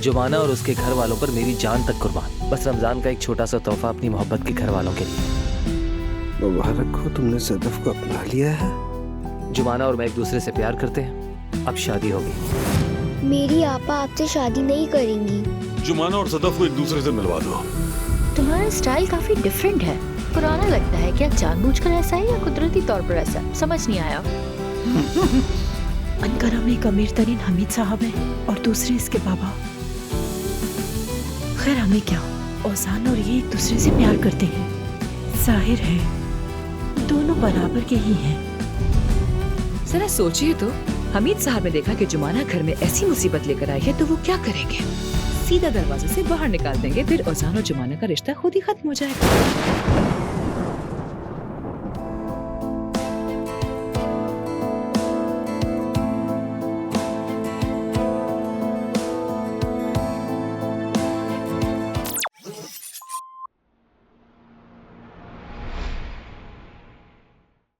जुमाना और उसके घर वालों पर मेरी जान तक कुर्बान। बस रमजान का एक छोटा सा तोहफा अपनी मोहब्बत के घर वालों के लिए। मुबारक हो, तुमने सदफ को अपना लिया है। जुमाना और मैं एक दूसरे से प्यार करते हैं, अब शादी होगी। मेरी आपा आपसे शादी नहीं करेंगी। जुमाना और सदफ को एक दूसरे से मिलवा दो। तुम्हारा स्टाइल काफी डिफरेंट है, पुराना लगता है। क्या जानबूझकर ऐसा है या कुदरती तौर पर ऐसा? समझ नहीं आया। अनकरा में एक अमीर तरीन हमीद साहब है और दूसरे इसके बाबा। खैर हमें क्या, ओजान और ये एक दूसरे से प्यार करते हैं। जाहिर है दोनों बराबर के ही हैं। जरा सोचिए तो, हमीद साहब ने देखा कि जुमाना घर में ऐसी मुसीबत लेकर आई है तो वो क्या करेंगे? सीधा दरवाजे से बाहर निकाल देंगे, फिर ओजान और जुमाना का रिश्ता खुद ही खत्म हो जाएगा।